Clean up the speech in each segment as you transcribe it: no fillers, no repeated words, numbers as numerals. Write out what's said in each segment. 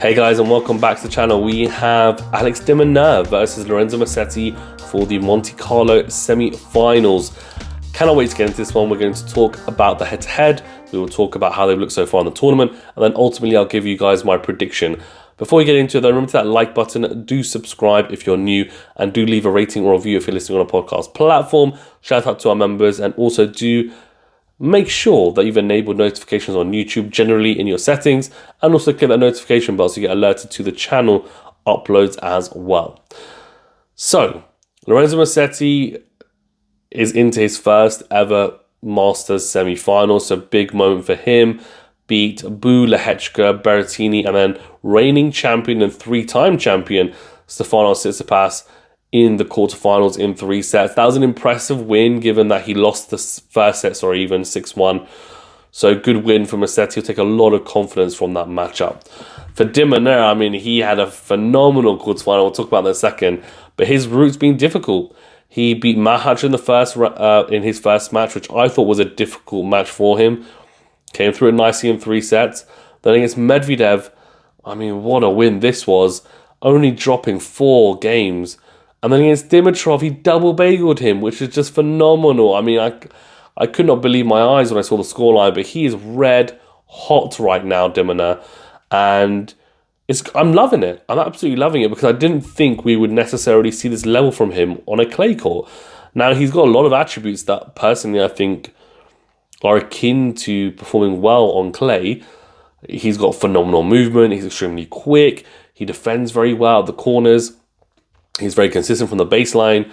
Hey guys, and welcome back to the channel. We have Alex de Minaur versus Lorenzo Musetti for the Monte Carlo semi-finals. Cannot wait to get into this one. We're going to talk about the head-to-head. We will talk about how they've looked so far in the tournament, and then ultimately I'll give you guys my prediction. Before we get into it, though, remember that like button, do subscribe if you're new, and do leave a rating or review if you're listening on a podcast platform. Shout out to our members, and also do make sure that you've enabled notifications on YouTube generally in your settings, and also click that notification bell so you get alerted to the channel uploads as well. So, Lorenzo Musetti is into his first ever Masters semi-final, so big moment for him. Beat Bu, Lehechka, Berrettini, and then reigning champion and three-time champion Stefanos Tsitsipas in the quarterfinals in 3 sets. That was an impressive win, given that he lost the first set, even 6-1. So good win for Musetti. He'll take a lot of confidence from that matchup. For de Minaur, I mean, he had a phenomenal quarterfinal. We'll talk about that in a second. But his route's been difficult. He beat Mahac in his first match, which I thought was a difficult match for him. Came through it nicely in 3 sets. Then against Medvedev, I mean, what a win this was. Only dropping 4 games. And then against Dimitrov, he double bageled him, which is just phenomenal. I mean, I could not believe my eyes when I saw the scoreline, but he is red hot right now, de Minaur. And I'm loving it. I'm absolutely loving it, because I didn't think we would necessarily see this level from him on a clay court. Now, he's got a lot of attributes that personally I think are akin to performing well on clay. He's got phenomenal movement. He's extremely quick. He defends very well at the corners. He's very consistent from the baseline,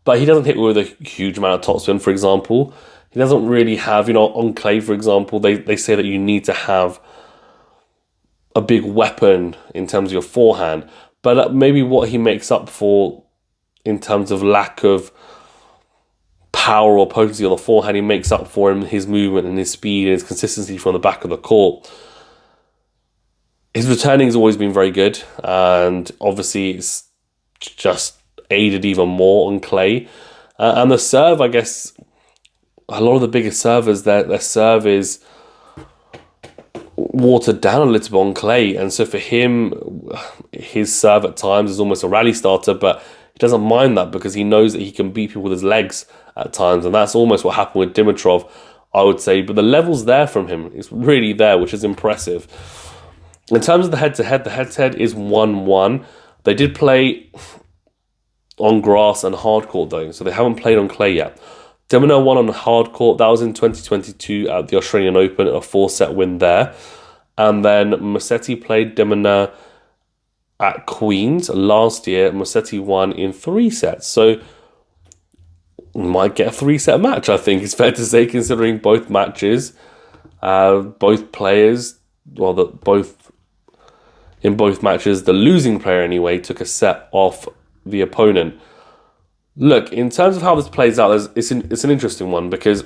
but he doesn't hit with a huge amount of topspin, for example. He doesn't really have, on clay, for example, they say that you need to have a big weapon in terms of your forehand, but maybe what he makes up for in terms of lack of power or potency on the forehand, he makes up for in his movement and his speed and his consistency from the back of the court. His returning has always been very good, and obviously it's just aided even more on clay. And the serve, I guess, a lot of the biggest servers, their serve is watered down a little bit on clay. And so for him, his serve at times is almost a rally starter, but he doesn't mind that because he knows that he can beat people with his legs at times. And that's almost what happened with Dimitrov, I would say. But the level's there from him. It's really there, which is impressive. In terms of the head-to-head is 1-1. They did play on grass and hard court, though, so they haven't played on clay yet. de Minaur won on hard court. That was in 2022 at the Australian Open, a 4-set win there. And then Musetti played de Minaur at Queen's last year. Musetti won in 3 sets. So we might get a 3-set match, I think it's fair to say, considering both matches, both players, in both matches, the losing player anyway took a set off the opponent. Look, in terms of how this plays out, it's an interesting one, because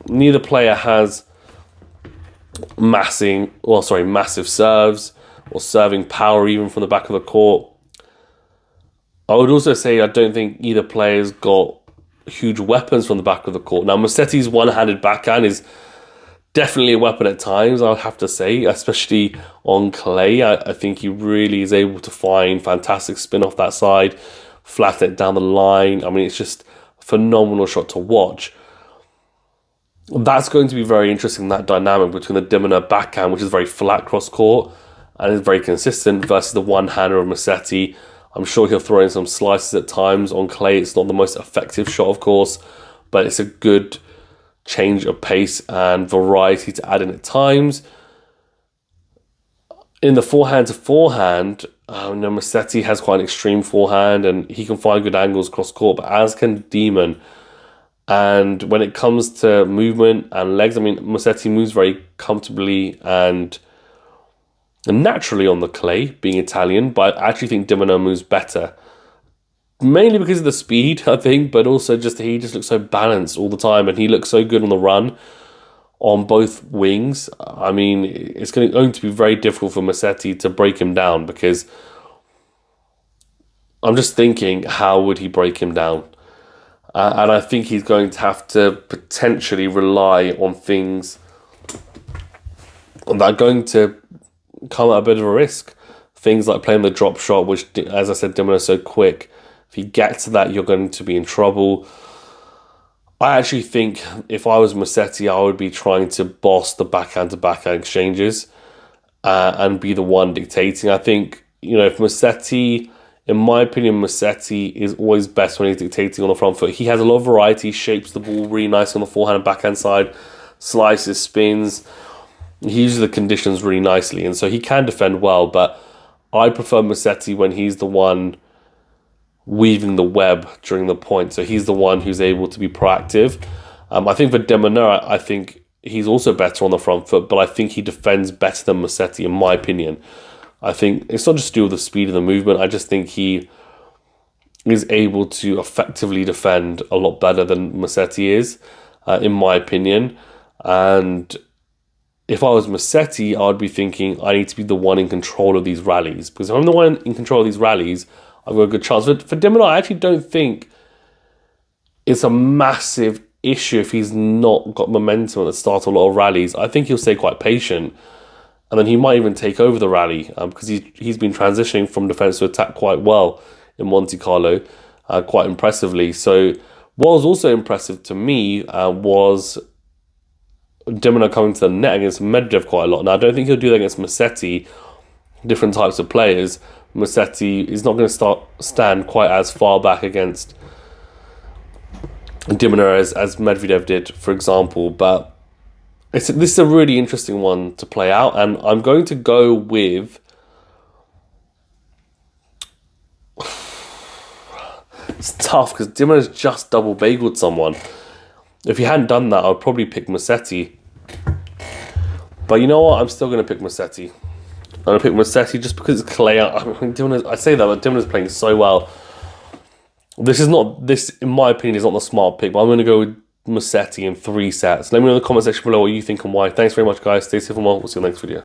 neither player has massive serves or serving power even from the back of the court. I would also say I don't think either player's got huge weapons from the back of the court. Now, Musetti's one-handed backhand is definitely a weapon at times, I would have to say, especially on clay. I think he really is able to find fantastic spin off that side, flatten it down the line. I mean, it's just a phenomenal shot to watch. That's going to be very interesting, that dynamic between the de Minaur backhand, which is very flat cross-court and is very consistent, versus the one-hander of Musetti. I'm sure he'll throw in some slices at times on clay. It's not the most effective shot, of course, but it's a good change of pace and variety to add in at times. In the forehand to forehand, Musetti has quite an extreme forehand and he can find good angles cross court, but as can Demon. And when it comes to movement and legs, I mean, Musetti moves very comfortably and naturally on the clay, being Italian, but I actually think de Minaur moves better. Mainly because of the speed, I think, but also he just looks so balanced all the time, and he looks so good on the run on both wings. I mean, it's going to be very difficult for Musetti to break him down, because I'm just thinking, how would he break him down? And I think he's going to have to potentially rely on things that are going to come at a bit of a risk. things like playing the drop shot, which, as I said, Dimon is so quick. If you get to that, you're going to be in trouble. I actually think if I was Musetti, I would be trying to boss the backhand-to-backhand exchanges and be the one dictating. I think, if Musetti, in my opinion, Musetti is always best when he's dictating on the front foot. He has a lot of variety, shapes the ball really nice on the forehand and backhand side, slices, spins. He uses the conditions really nicely, and so he can defend well, but I prefer Musetti when he's the one weaving the web during the point. So he's the one who's able to be proactive. I think for de Minaur, I think he's also better on the front foot, but I think he defends better than Musetti, in my opinion. I think it's not just to do with the speed of the movement. I just think he is able to effectively defend a lot better than Musetti is, in my opinion. And if I was Musetti, I would be thinking I need to be the one in control of these rallies. Because if I'm the one in control of these rallies, I've got a good chance. But for de Minaur, I actually don't think it's a massive issue if he's not got momentum at the start of a lot of rallies. I think he'll stay quite patient. And then he might even take over the rally because he's been transitioning from defence to attack quite well in Monte Carlo, quite impressively. So what was also impressive to me was de Minaur coming to the net against Medvedev quite a lot. Now, I don't think he'll do that against Musetti, different types of players. Musetti is not going to stand quite as far back against de Minaur as Medvedev did, for example. But this is a really interesting one to play out, and I'm going to go with... It's tough because de Minaur's just double bageled someone. If he hadn't done that, I would probably pick Musetti. But you know what? I'm still going to pick Musetti. I'm going to pick Musetti just because it's clay. I say that, but de Minaur's playing so well. This, in my opinion, is not the smart pick, but I'm going to go with Musetti in 3 sets. Let me know in the comment section below what you think and why. Thanks very much, guys. Stay safe and well. We'll see you in the next video.